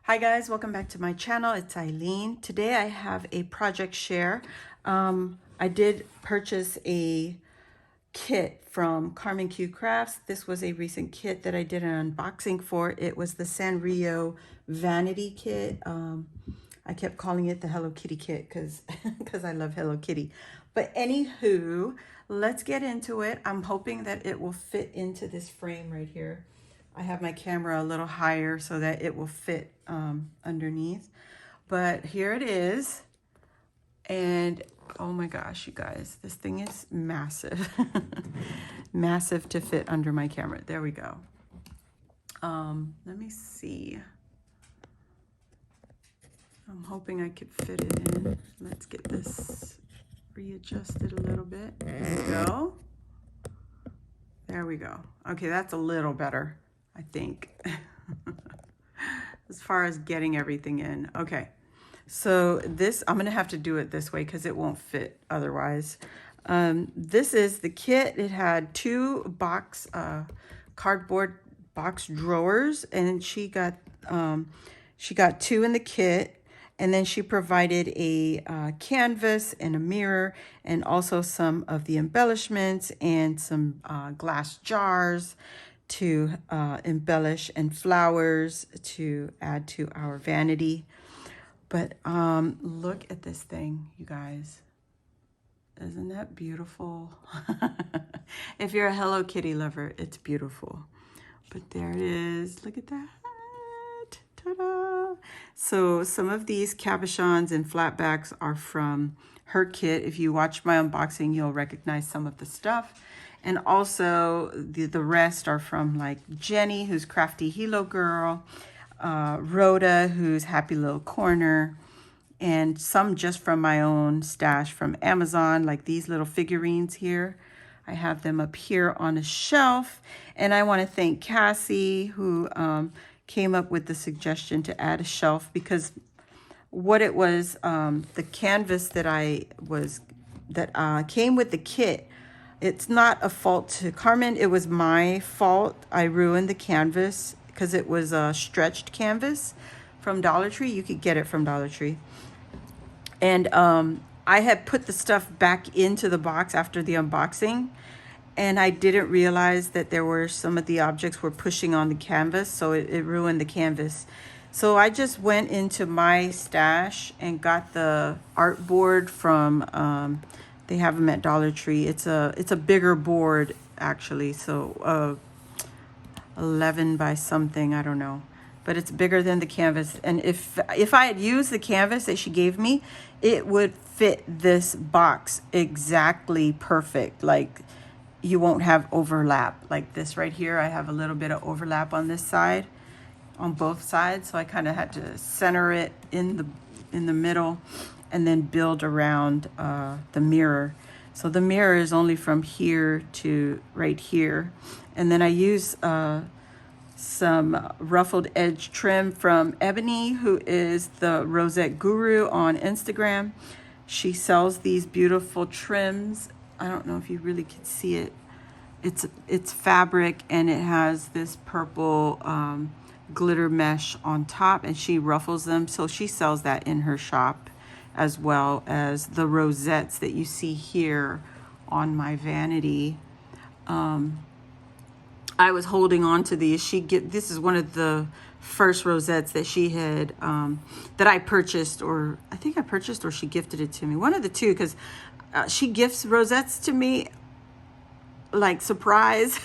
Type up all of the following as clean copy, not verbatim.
Hi guys, welcome back to my channel. It's Eileen. Today I have a project share. I did purchase a kit from Carmen Q Crafts. This was a recent kit that I did an unboxing for. It was the Sanrio Vanity kit. I kept calling it the Hello Kitty kit because I love Hello Kitty. But anywho, let's get into it. I'm hoping that it will fit into this frame right here. I have my camera a little higher so that it will fit underneath. But here it is. And oh my gosh, you guys, this thing is massive. Massive to fit under my camera. There we go. Let me see. I'm hoping I could fit it in. Let's get this readjusted a little bit. There we go. There we go. Okay, that's a little better, I think. As far as getting everything in. Okay. So this, I'm going to have to do it this way because it won't fit otherwise. This is the kit. It had two cardboard box drawers, and she got two in the kit. And then she provided a canvas and a mirror and also some of the embellishments and some glass jars to embellish and flowers to add to our vanity. But look at this thing, you guys. Isn't that beautiful? If you're a Hello Kitty lover, it's beautiful. But there it is. Look at that. Ta-da! So some of these cabochons and flatbacks are from her kit. If you watch my unboxing, you'll recognize some of the stuff. And also the rest are from like Jenny, who's Crafty Hilo Girl, Rhoda, who's Happy Little Corner, and some just from my own stash from Amazon, like these little figurines here. I have them up here on a shelf. And I want to thank Cassie, who came up with the suggestion to add a shelf, because what it was, the canvas that came with the kit, it's not a fault to Carmen. It was my fault. I ruined the canvas because it was a stretched canvas from Dollar Tree. You could get it from Dollar Tree. And I had put the stuff back into the box after the unboxing, and I didn't realize that there were some of the objects were pushing on the canvas, so it ruined the canvas. So I just went into my stash and got the art board from, they have them at Dollar Tree. It's a bigger board actually, so 11 by something, I don't know, but it's bigger than the canvas. And if I had used the canvas that she gave me, it would fit this box exactly perfect. Like, you won't have overlap like this right here. I have a little bit of overlap on this side, on both sides, so I kind of had to center it in the middle and then build around the mirror. So the mirror is only from here to right here. And then I use some ruffled edge trim from Ebony, who is the Rosette Guru on Instagram. She sells these beautiful trims. I don't know if you really can see it. It's fabric, and it has this purple glitter mesh on top, and she ruffles them. So she sells that in her shop, as well as the rosettes that you see here on my vanity. I was holding on to these. This is one of the first rosettes that she had, that I purchased, or I think I purchased or she gifted it to me. One of the two, because she gifts rosettes to me like surprise.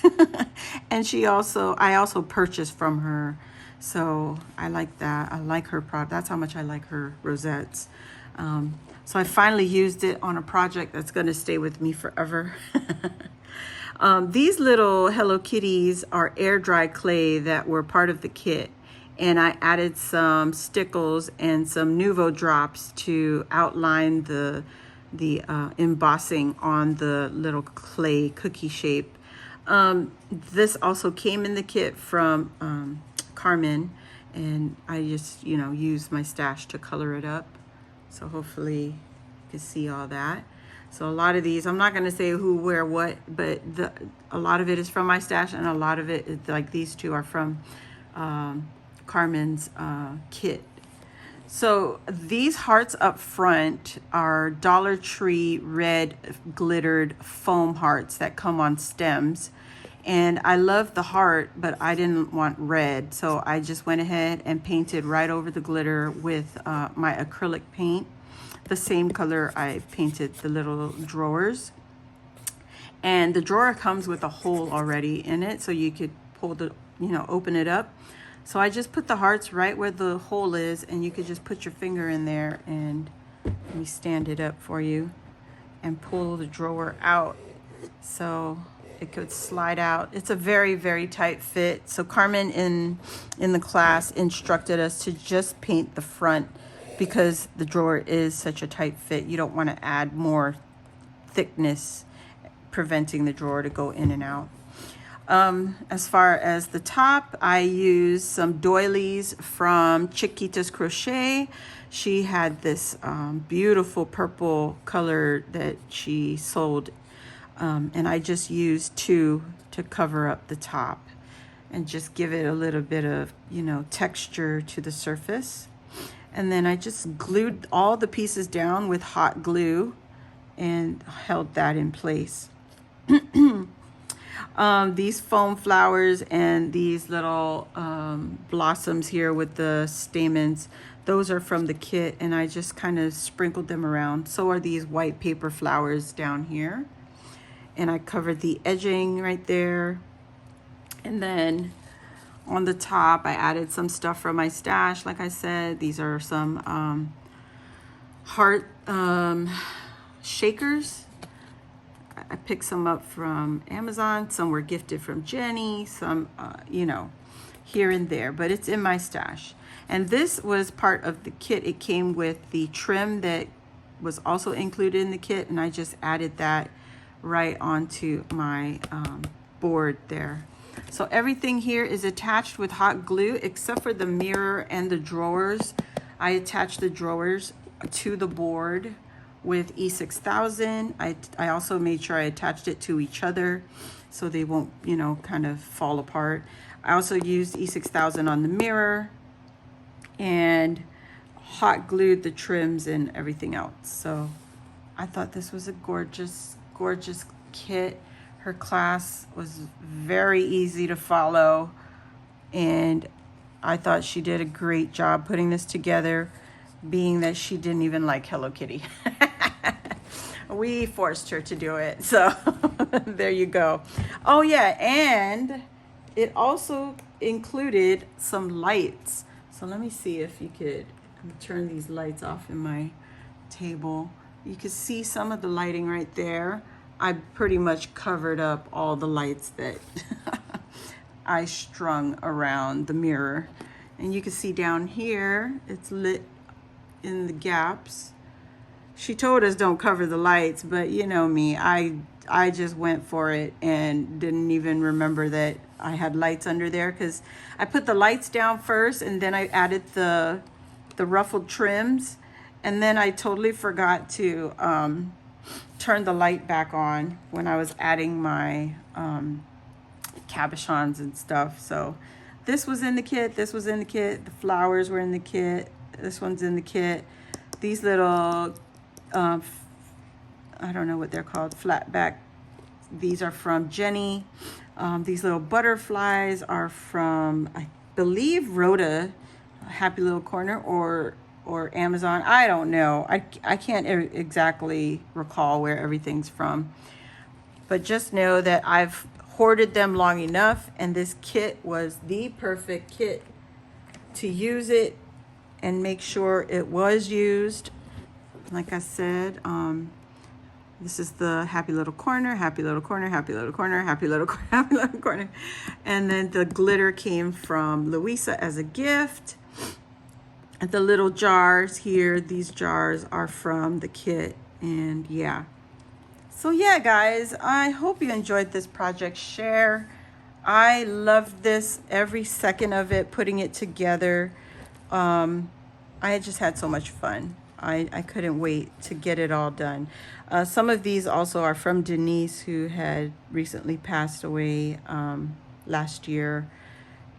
And I also purchased from her. So I like that. I like her product. That's how much I like her rosettes. So I finally used it on a project that's going to stay with me forever. These little Hello Kitties are air dry clay that were part of the kit. And I added some stickles and some Nuvo drops to outline the embossing on the little clay cookie shape. This also came in the kit from Carmen, and I just, used my stash to color it up. So hopefully you can see all that. So a lot of these, I'm not going to say who, where, what, but a lot of it is from my stash, and a lot of it, like these two, are from Carmen's kit. So these hearts up front are Dollar Tree red glittered foam hearts that come on stems. And I love the heart, but I didn't want red. So I just went ahead and painted right over the glitter with my acrylic paint, the same color I painted the little drawers. And the drawer comes with a hole already in it, so you could pull the, open it up. So I just put the hearts right where the hole is, and you could just put your finger in there, and let me stand it up for you and pull the drawer out so it could slide out. It's a very, very tight fit. So Carmen in the class instructed us to just paint the front because the drawer is such a tight fit. You don't want to add more thickness, preventing the drawer to go in and out. As far as the top, I used some doilies from Chiquita's Crochet. She had this beautiful purple color that she sold, and I just used 2 to cover up the top and just give it a little bit of, texture to the surface. And then I just glued all the pieces down with hot glue and held that in place. These foam flowers and these little blossoms here with the stamens, those are from the kit, and I just kind of sprinkled them around. So are these white paper flowers down here, and I covered the edging right there. And then on the top I added some stuff from my stash. Like I said, these are some heart shakers. I picked some up from Amazon. Some were gifted from Jenny, some, here and there, but it's in my stash. And this was part of the kit. It came with the trim that was also included in the kit, and I just added that right onto my board there. So everything here is attached with hot glue except for the mirror and the drawers. I attached the drawers to the board with E6000. I also made sure I attached it to each other so they won't, kind of fall apart. I also used E6000 on the mirror and hot glued the trims and everything else. So I thought this was a gorgeous, gorgeous kit. Her class was very easy to follow, and I thought she did a great job putting this together, being that she didn't even like Hello Kitty. We forced her to do it, so there you go. Oh yeah, and it also included some lights. So let me see if you could turn these lights off in my table. You can see some of the lighting right there. I pretty much covered up all the lights that I strung around the mirror. And you can see down here, it's lit in the gaps. She told us don't cover the lights, but you know me, I just went for it and didn't even remember that I had lights under there, because I put the lights down first and then I added the ruffled trims, and then I totally forgot to turn the light back on when I was adding my cabochons and stuff. So this was in the kit, this was in the kit, the flowers were in the kit, this one's in the kit. These little I don't know what they're called, flat back, these are from Jenny. These little butterflies are from, I believe, Rhoda, Happy Little Corner, or Amazon. I don't know. I can't exactly recall where everything's from. But just know that I've hoarded them long enough, and this kit was the perfect kit to use it and make sure it was used. Like I said, this is the Happy Little Corner, Happy Little Corner, Happy Little Corner, Happy Little Corner, Happy Little Corner. And then the glitter came from Louisa as a gift. And the little jars here, these jars are from the kit. And yeah. So yeah, guys, I hope you enjoyed this project share. I loved this, every second of it, putting it together. I just had so much fun. I couldn't wait to get it all done. Some of these also are from Denise, who had recently passed away last year.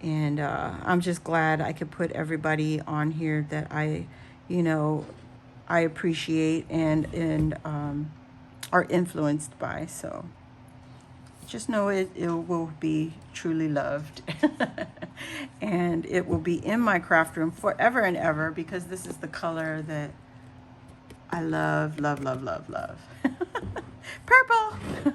And I'm just glad I could put everybody on here that I, you know, I appreciate and are influenced by. So just know it will be truly loved. And it will be in my craft room forever and ever, because this is the color that I love, love, love, love, love. Purple.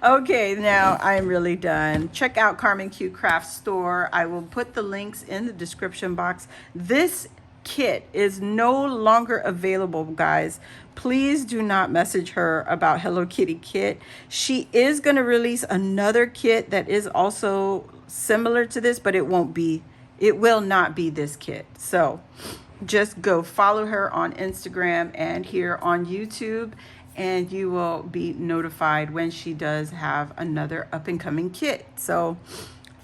Okay, now I'm really done. Check out Carmen Q Craft Store. I will put the links in the description box. This kit is no longer available, guys. Please do not message her about Hello Kitty kit. She is going to release another kit that is also similar to this, but it will not be this kit. So just go follow her on Instagram and here on YouTube, and you will be notified when she does have another up and coming kit. So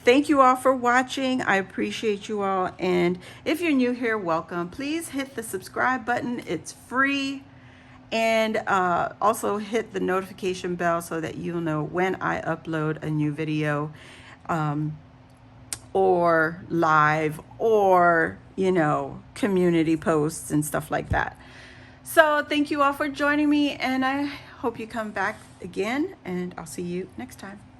thank you all for watching. I appreciate you all. And if you're new here, welcome. Please hit the subscribe button. It's free. And also hit the notification bell so that you'll know when I upload a new video, or live, or, you know, community posts and stuff like that. So thank you all for joining me, and I hope you come back again, and I'll see you next time.